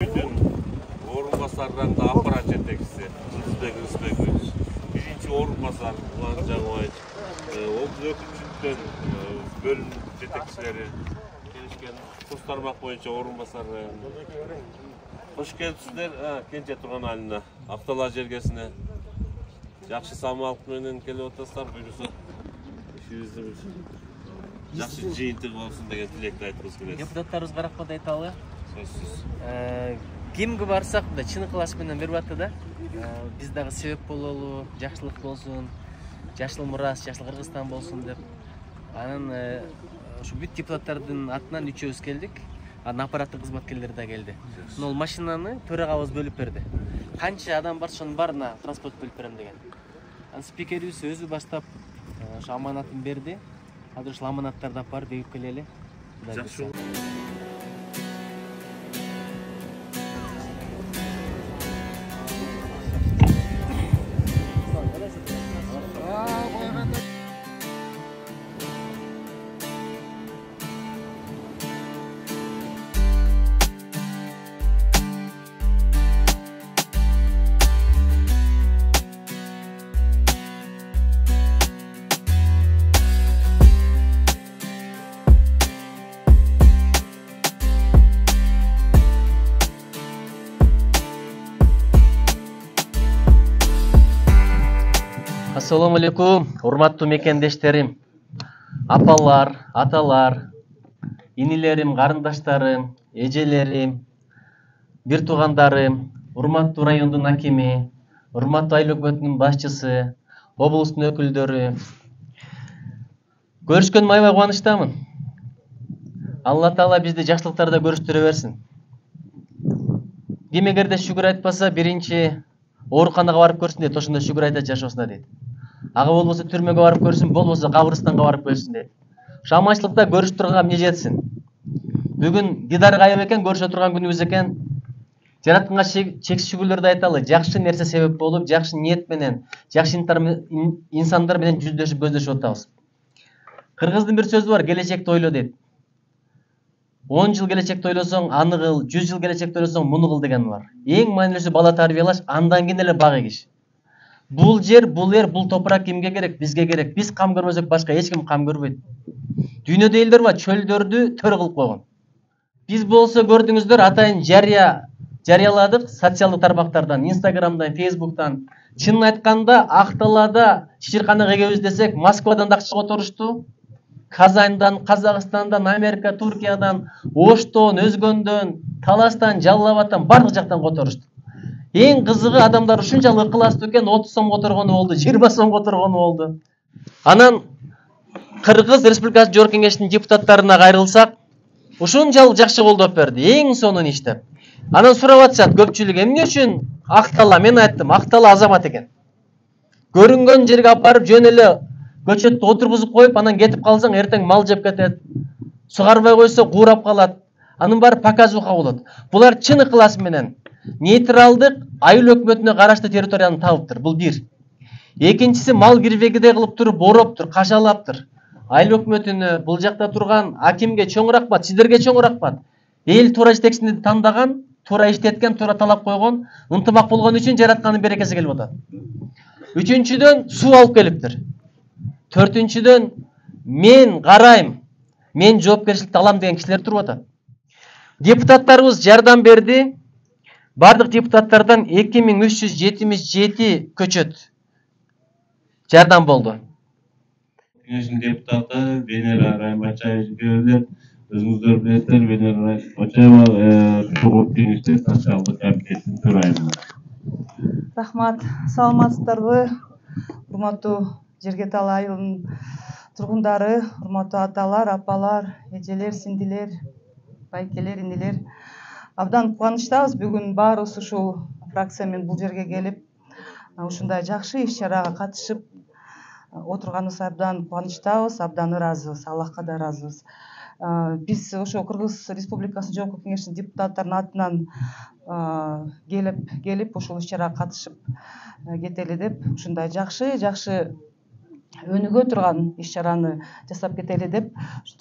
Bütün orunbasarlarında aparat жетекчиси Rızbek Rızbekovич, birinci orunbasar Ulan Жаңабаев, облус өкүлчүлүктөн бөлүм жетекчилери келишкен Кош тармак боюнча орунбасар. Кош келипсиздер Кенже Турганалина Актала жергесине. Жакшы самалык менен келип атасыздар, буюрса ишибиздин жакшы жыйынтык болсун деген тилекти айткыбыз келет. Депутаттарыбызга рахмат айталы. Сөзсүз. Кимге барсак да чын ыкылаш менен берип атты да. Биз дагы себеп бололу, жакшылык болсун, жашыл мурас, жашыл Кыргызстан болсун деп. Анан ушу бүт депутаттардын атынан үчөөбүз келдик. Анан аппараттык кызматкерлер да келди. Ол машинаны төрагабыз бөлүп берди. Канча адам бар, ошонун баарына транспорт бөлүп берем деген. Анан спикерибиз өзү баштап ошо аманатын берди. Азыр ушул аманаттарды алып барып бегип келели. Жакшы. Assalamu alaikum, урматтуу мекендештерим, апалар, аталар, инилерим, карындаштарым, эжелерим, бир туугандарым, урматтуу райондун акими, урматтуу айыл өкмөтүнүн башчысы, облустун өкүлдөрү. Көрүшкөнүмө аябай кубанычтамын. Алла Таала бизди жакшылыктарда көрүштүрө берсин. Ким эгерде шүгүр айтпаса, биринчи ооруканага барып көрсүн дейт, ошондо шүгүр айта жашоосуна дейт. Ага болбосо түрмөгө барып көрсүн, болбосо кабырстанга барып көрсүн дейт. Шамачылыкта көрүшүп турганга эмне жетсин? Бүгүн дидар кайып экен, көрүшө турган күнүбүз экен. Жаратканга чексиз шүгүрлөрдү айталы. Жакшы нерсе себеп болуп, жакшы ниет менен, жакшы инсандар менен жүздөшүп көздөшүп атабыз. Кыргыздын бир сөзү бар, келечекти ойло дейт. 10 жыл келечекти ойлосоң, аны кыл, 100 жыл келечекти ойлосоң, муну кыл деген бар. Эң маанилүүсү бала тарбиялаш, андан кийин эле бак эгиш. Бул жер, бул эр, бул топурак кимге керек? Бизге керек. Биз кам көрбөсөк башка эч ким кам көрбөйт. Дүйнөдө элдер бар, чөлдөрдү төр кылып койгон. Биз болсо көрдүңүздөр, атайын жарыяладык социалдык тармактардан, Инстаграмдан, Фейсбуктан. Чынын айтканда, Акталада чычырканак эгебиз десек, Москвадан да акча которушту. Казандан, Казакстандан, Америка, Туркиядан, Оштон, Өзгөндөн, Таластан, Жалал Абадтан бардык жактан которушту. Эң кызыгы адамдар ушунчалык ыкыластуу экен, 30 сом которгону болду, 20 сом которгону болду. Анан Кыргыз Республикасы Жогорку Кеңешинин депутаттарына кайрылсак, ушунчалык жакшы колдоп берди, эң сонун иштеп. Анан сурап атышат көпчүлүк, эмне үчүн Актала? Мен айттым, Актала азамат экен. Көрүнгөн жерге алып барып жөн эле көчөттү отургузуп коюп, анан кетип калсаң, эртең мал жеп кетет. Сугарбай койсо куурап калат. Анын баары показуха болот. Булар чын ыкылас менен нейтралдык айыл өкмөтүнө караштуу территорияны табыптыр. Бул бир. Экинчиси, мал кирбегиде кылып туруп, ороптур, кашалаптыр. Айыл өкмөтүнө, бул жакта турган акимге чоң рахмат, сиздерге чоң рахмат. Эл туура жетекчисин тандаган, туура иштеткен, туура талап койгон, ынтымак болгон үчүн жараткандын берекеси келип атат. Үчүнчүдөн суу алып келиптир. Төртүнчүдөн мен карайм, мен жоопкерчиликти алам деген кишилер туруп атат. Депутаттарыбыз жардам берди. Бардык депутаттардан 2377 көчөт жардам болду. Кеңештин депутаты Венера Раймачаева, өзүңүздөр билесиздер, Венера Раймачаева Жогорку Кеңештин социалдык комитетинин төрайымы. Рахмат, саламатсыздарбы? Урматтуу Жергетал айылынын тургундары, урматтуу аталар, апалар, эжелер, синдилер, байкелер, инилер. Абдан кубанычтабыз, бүгүн баарыбыз ушул фракция менен бул жерге келип, ушундай жакшы иш-чарага катышып отурганыбызга абдан кубанычтабыз, абдан ыраазыбыз, Аллахка да ыраазыбыз. Биз ошо Кыргыз Республикасынын Жогорку Кеңешинин депутаттарынын атынан келип ушул иш-чарага катышып кетели деп ушундай жакшы өнүгө турган иш чараны жасап кетели деп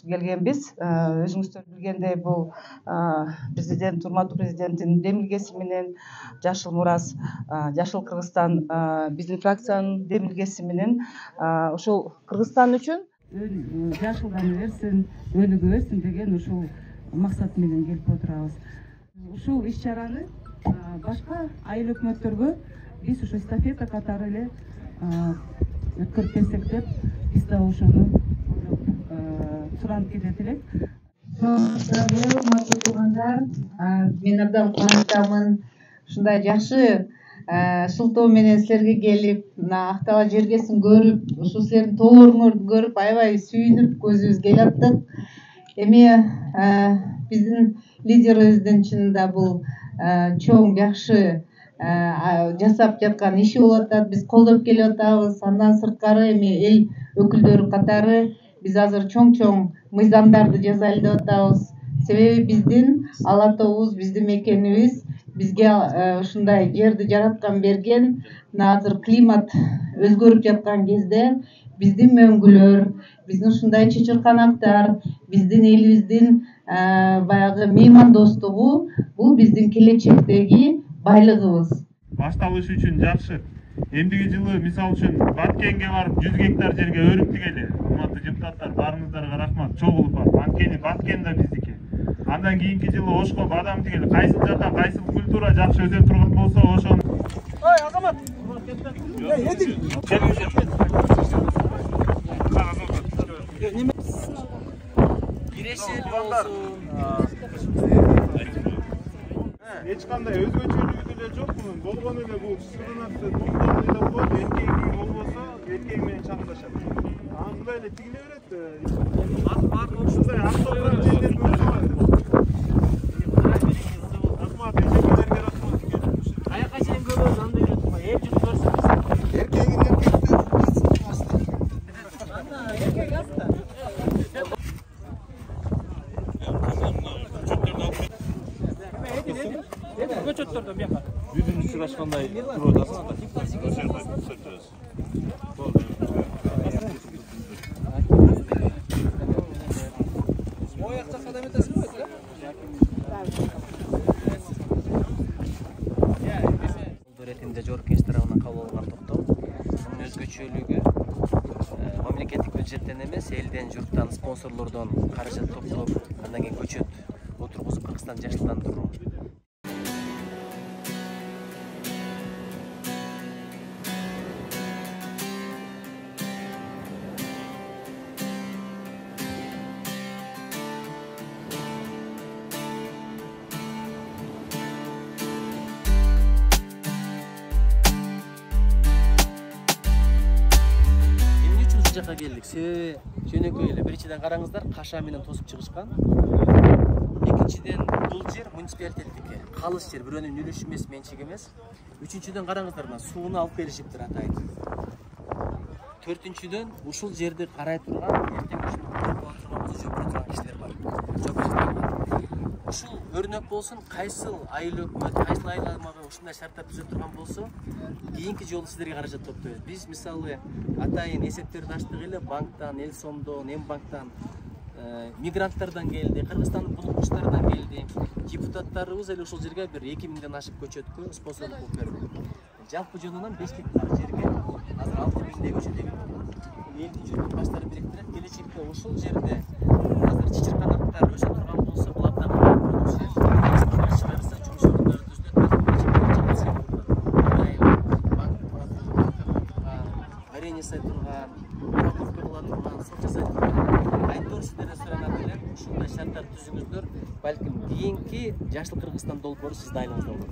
келгенбиз. Өзүңүздөр билгендей, бул президент, урматтуу президенттин демилгеси менен Жашыл Мурас, Жашыл Кыргызстан биздин фракциянын демилгеси менен ушул Кыргызстан үчүн жашылдана берсин, өнүгө берсин деген ушул максат менен келип отурабыз. Ушул иш чараны башка айыл өкмөттөргө биз ушу эстафета катары эле өткөрүп берсек деп биз да ошону суранып кетет элек. Урматтуу туугандар, мен абдан кубанычтамын. Ушундай жакшы шылтоо менен силерге келип, мына Актала жергесин көрүп, ушул силердин тоолоруңорду көрүп, аябай сүйүнүп көзүбүз келиптык. Эми биздин лидерибиздин чынында бул чоң жакшы жасап жаткан иши болуп атат. Биз колдоп келип атабыз. Андан сырткары эми эл өкүлдөрү катары биз азыр чоң мыйзамдарды жасайлы деп атабыз. Себеби биздин ала тообуз, биздин мекенибиз, бизге ушундай жерди жараткан берген. Мына азыр климат өзгөрүп жаткан кезде биздин мөңгүлөр, биздин ушундай чычырканактар, биздин элибиздин баягы меймандостугу бул биздин келечектеги байлыгыбыз. Башталыш үчүн жакшы. Эндиги жылы мисал үчүн Баткенге барып 100 гектар жерге өрүп тигели. Урматтуу депутаттар, барыңыздарга рахмат. Чогулуп бар. Анткени Баткен да биздики. Андан кийинки жылы Ошко бадам тигели. Кайсыл жака кайсыл культура жакшы өсө турган болсо, ошону. Ой, Азамат. Эч кандай өзгөчөлүгү деле жок. Болгону эле бул сырынакты токтоп эле койуп, эркеги болбосо, эркеги менен чаңдашат. Андай эле тигиле берет. Ак ушундай автотрак жерлерди рахмат, эжекелерге рахмат. Аяка чейин көбөбүз андай эле турган, эл жутуп көрсөбүз. Эркегин Көчөттөрдөн бияка. Бүгүн учурашкандай туруп атасыздар. Ояк жакка да эметесиңби? Ретинде жогорку кеңеш тарабынан кабыл алынган токтом. Мунун өзгөчөлүгү мамлекеттик бюджеттен эмес, элден, журттан, спонсорлордон каражат топтоп, андан кийин көчөт отургузуп Кыргызстанды жашылдандыруу. Жака келдик. Себеби жөнөкөй эле. Биринчиден караңыздар, каша менен тосуп чыгышкан. Экинчиден бул жер муниципалитеттики. Калыс жер, бирөөнүн үлүшү эмес, менчиги эмес. Үчүнчүдөн караңыздар, мына сууну алып беришиптир атайын. Төртүнчүдөн ушул жерди карай турган, эртең турган кишилер бар. Ушул өрнөк болсун, кайсыл айыл өкмөт, кайсыл айыл аймагы ушундай шарттар түзө турган болсо, кийинки жолу сиздерге каражат топтойбуз. Биз мисалы атайын эсептерди ачтык эле, банктан, эл сомдон, Эмбанктан, мигранттардан келди, Кыргызстандын булукчуларынан келди. Депутаттарыбыз эле ушул жерге бир 2000ден ашык көчөткө спонсорлук кылып берди. Жалпы жөнүнөн 5 гектар жерге азыр 6000дей көчөт эгилип атат. Элдин жүрөк баштары бириктирет, келечекте ушул жерде азыр чычырканактар өсө турган болсо, бул абдан чыгарса жумуш ордундары варенье жасай турган, упаковка кыла турган, сот жасай турган, айтор сиздерден суранат элем, ушундай шарттар түзүңүздөр, балким кийинки Жашыл Кыргызстан долбоору сиздин айылыңызда болот.